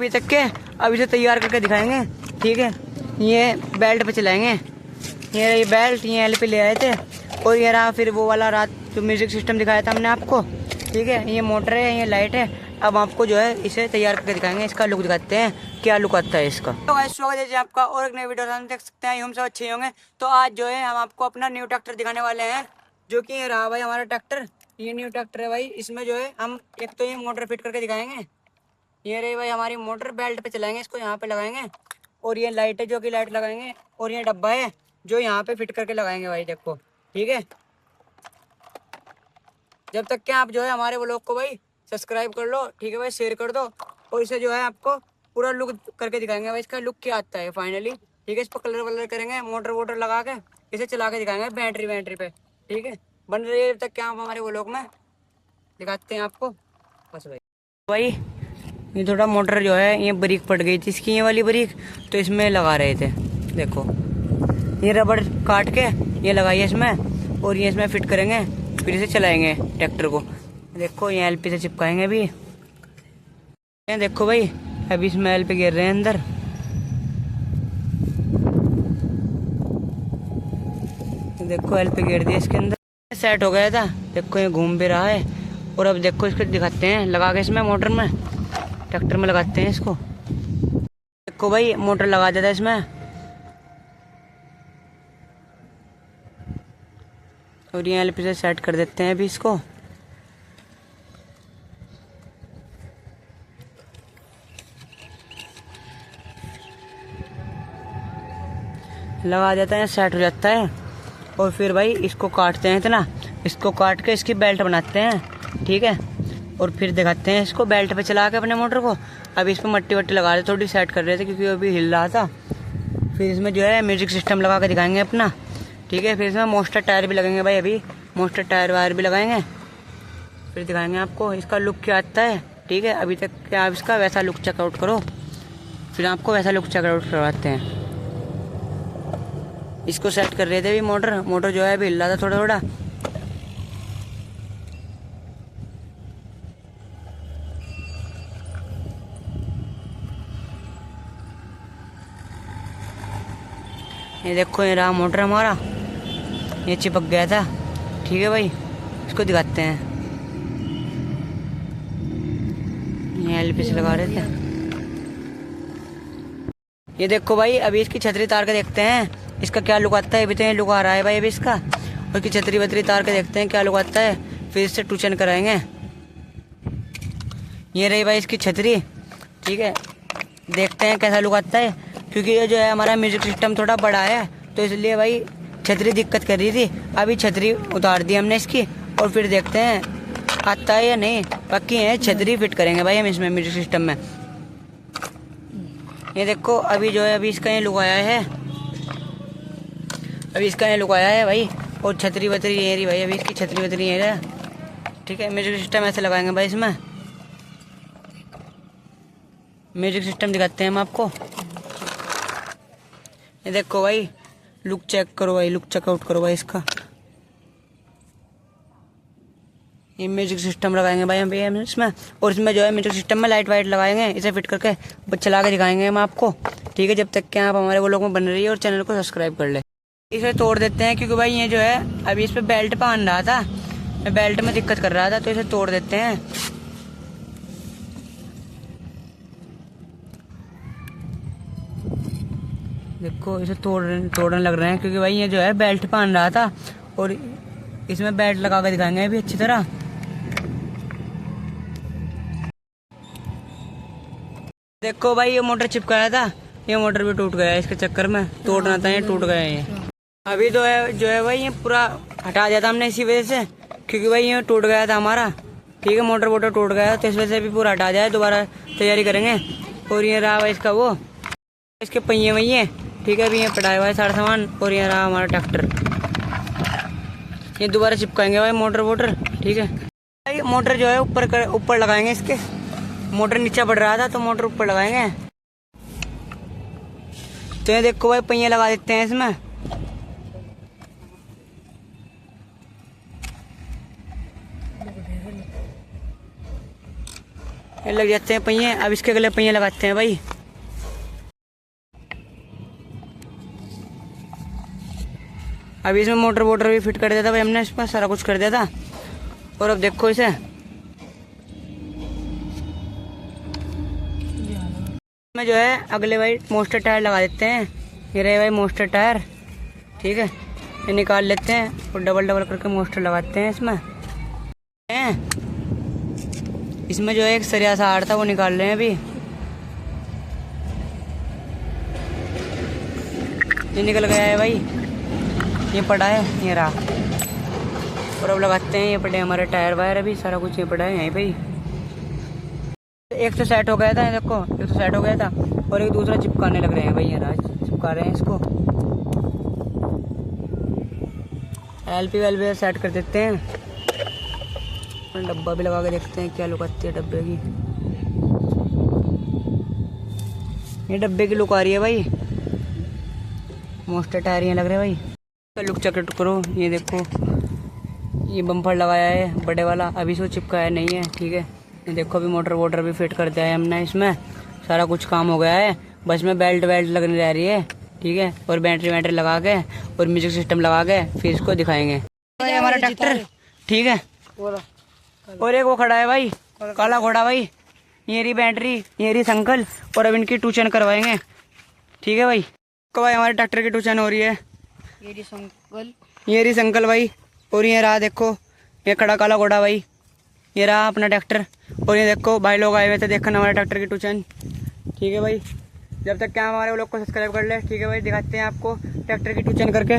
अभी तक के अब इसे तैयार करके दिखाएंगे। ठीक है, ये बेल्ट पे चलाएंगे। ये बेल्ट ये एल पे ले आए थे और ये रहा फिर वो वाला रात जो म्यूजिक सिस्टम दिखाया था हमने आपको। ठीक है, ये मोटर है, ये लाइट है। अब आपको जो है इसे तैयार करके दिखाएंगे, इसका लुक दिखाते हैं क्या लुक आता है इसका। तो गाइस स्वागत है आपका और एक नई वीडियो हम देख सकते हैं हम सब अच्छे होंगे। तो आज जो है हम आपको अपना न्यू ट्रैक्टर दिखाने वाले हैं, जो कि रहा भाई हमारा ट्रैक्टर। ये न्यू ट्रैक्टर है भाई, इसमें जो है हम एक तो ये मोटर फिट करके दिखाएंगे। ये रही भाई हमारी मोटर, बेल्ट पे चलाएंगे इसको, यहाँ पे लगाएंगे। और ये लाइट है जो कि लाइट लगाएंगे, और ये डब्बा है जो यहाँ पे फिट करके लगाएंगे भाई, देखो। ठीक है, जब तक कि आप जो है हमारे व्लॉग को भाई सब्सक्राइब कर लो। ठीक है भाई, शेयर कर दो। और इसे जो है आपको पूरा लुक करके दिखाएंगे भाई, इसका लुक क्या आता है फाइनली। ठीक है, इस पर कलर वलर करेंगे, मोटर वोटर लगा के इसे चला के दिखाएंगे बैटरी पे। ठीक है, बन रही है जब तक क्या आप हमारे व्लॉग में दिखाते हैं आपको बस भाई। ये थोड़ा मोटर जो है ये ब्रेक पड़ गई थी इसकी, ये वाली ब्रेक, तो इसमें लगा रहे थे। देखो ये रबड़ काट के ये लगाइए इसमें, और ये इसमें फिट करेंगे, फिर इसे चलाएंगे ट्रैक्टर को। देखो ये एलपी से चिपकाएंगे अभी। ये देखो भाई अभी इसमें एलपी गिर रहे हैं अंदर। देखो एलपी गिर दिया इसके अंदर, सेट हो गया था। देखो ये घूम भी रहा है। और अब देखो इसको दिखाते हैं लगा के इसमें मोटर में, ट्रैक्टर में लगाते हैं इसको। देखो भाई मोटर लगा देता है इसमें, और ये एलपी से सेट कर देते हैं अभी इसको। लगा देता है, सेट हो जाता है। और फिर भाई इसको काटते हैं इतना, इसको काट के इसकी बेल्ट बनाते हैं। ठीक है, और फिर दिखाते हैं इसको बेल्ट पे चला के अपने मोटर को। अभी इस पर मट्टी वट्टी लगा रहे, थोड़ी सेट कर रहे थे क्योंकि अभी हिल रहा था। फिर इसमें जो है म्यूजिक सिस्टम लगा के दिखाएंगे अपना। ठीक है, फिर इसमें मोस्टर टायर भी लगेंगे भाई, अभी मोस्टर टायर वायर भी लगाएंगे, फिर दिखाएंगे आपको इसका लुक क्या आता है। ठीक है, अभी तक क्या आप इसका वैसा लुक चेकआउट करो, फिर आपको वैसा लुक चेकआउट करवाते हैं। इसको सेट कर रहे थे अभी मोटर जो है अभी हिल रहा था थोड़ा थोड़ा। ये देखो ये रहा मोटर हमारा, ये चिपक गया था। ठीक है भाई, इसको दिखाते हैं। ये एलपी से लगा रहे थे। ये देखो भाई अभी इसकी छतरी तार के देखते हैं इसका क्या लुक आता है। अभी तो ये लुक आ रहा है भाई अभी इसका, और इसकी छतरी वतरी तार के देखते हैं क्या लुक आता है, फिर इससे टूचन कराएंगे। ये रही भाई इसकी छतरी। ठीक है, देखते हैं कैसा लुक आता है, क्योंकि ये जो है हमारा म्यूजिक सिस्टम थोड़ा बड़ा है, तो इसलिए भाई छतरी दिक्कत कर रही थी। अभी छतरी उतार दी हमने इसकी, और फिर देखते हैं आता है या नहीं। बाकी है छतरी फिट करेंगे भाई हम इसमें म्यूजिक सिस्टम में। ये देखो अभी जो है अभी इसका ये लुक आया है, अभी इसका ये लुक आया है भाई। और छतरी वतरी ये रही भाई, अभी इसकी छतरी वतरी ये है। ठीक है, म्यूजिक सिस्टम ऐसे लगाएंगे भाई इसमें। म्यूजिक सिस्टम दिखाते हैं हम आपको। ये देखो भाई लुक चेक करो भाई, लुक चेकआउट करो भाई इसका। ये म्यूजिक सिस्टम लगाएंगे भाई हम इसमें, और इसमें जो है म्यूजिक सिस्टम में लाइट वाइट लगाएंगे, इसे फिट करके चला के दिखाएंगे हम आपको। ठीक है, जब तक क्या आप हमारे व्लॉग में बन रही है और चैनल को सब्सक्राइब कर ले। इसे तोड़ देते हैं क्योंकि भाई ये जो है अभी इस पर बेल्ट बांध रहा था, बेल्ट में दिक्कत कर रहा था, तो इसे तोड़ देते हैं। देखो इसे तोड़ने लग रहे हैं क्योंकि भाई ये जो है बेल्ट बांध रहा था, और इसमें बेल्ट लगा के दिखाएंगे अभी अच्छी तरह। देखो भाई ये मोटर चिपकाया था, ये मोटर भी टूट गया है इसके चक्कर में, तोड़ना था ये टूट गया है ये। अभी तो है जो है भाई ये पूरा हटा दिया था हमने इसी वजह से, क्योंकि भाई ये टूट गया था हमारा। ठीक है, मोटर वोटर टूट गया तो इस वजह से भी पूरा हटा दिया है, दोबारा तैयारी करेंगे। और ये रहा भाई इसका वो, इसके पहिए वही। ठीक है, अभी ये पटाया हुआ है सारा सामान। और ये रहा हमारा ट्रैक्टर, ये दोबारा चिपकाएंगे भाई मोटर वोटर। ठीक है भाई, मोटर जो है ऊपर लगाएंगे इसके, मोटर नीचे बढ़ रहा था तो मोटर ऊपर लगाएंगे। तो ये देखो भाई पहिए लगा देते हैं इसमें। ये लग जाते हैं पहिए। अब इसके अगले पहिए लगाते हैं भाई। अभी इसमें मोटर वोटर भी फिट कर दिया था भाई हमने, इसमें सारा कुछ कर दिया था। और अब देखो इसे में जो है अगले भाई मोस्टर टायर लगा देते हैं। ये रहे भाई मोस्टर टायर, ठीक है। ये निकाल लेते हैं और डबल डबल करके मोस्टर लगाते हैं इसमें जो है एक सरिया सा हार था वो निकाल रहे हैं अभी। ये निकल गया है भाई, ये पड़ा है, ये रहा। और अब लगाते हैं, ये पड़े हमारे टायर वायर, अभी सारा कुछ ये पड़ा है यहीं पे। एक तो सेट हो गया था, ये देखो एक तो सेट हो गया था और एक दूसरा चिपकाने लग रहे हैं भाई। ये रहा, चिपका रहे हैं इसको। एलपी वेलपी सेट कर देते हैं। डब्बा भी लगा के देखते हैं क्या लुक आती है डब्बे की। ये डब्बे की लुक आ रही है भाई। मोस्टर टायर ये लग रहे हैं भाई। तो लुक चेक करो, ये देखो ये बम्पर लगाया है बड़े वाला, अभी इसको चिपकाया नहीं है, ठीक है। ये देखो अभी मोटर वोटर भी फिट कर दिया है हमने, इसमें सारा कुछ काम हो गया है। बस में बेल्ट वेल्ट लगने रह रही है, ठीक है। और बैटरी वैटरी लगा के और म्यूजिक सिस्टम लगा के फिर इसको दिखाएंगे। भाई हमारा ट्रैक्टर, ठीक है। और एक वो खड़ा है भाई काला घोड़ा भाई। ये रही बैटरी, ये रही संकल, और अब इनकी टूचन करवाएंगे, ठीक है भाई। तो भाई हमारे ट्रैक्टर की टूचन हो रही है। ये रही संकल भाई। और ये रहा देखो ये खड़ा काला घोड़ा भाई, ये रहा अपना ट्रैक्टर। और ये देखो भाई लोग आए हुए थे देखना हमारे ट्रैक्टर की टूचन, ठीक है भाई। जब तक क्या हमारे वो लोग को सब्सक्राइब कर ले, ठीक है भाई। दिखाते हैं आपको ट्रैक्टर की टूचन करके।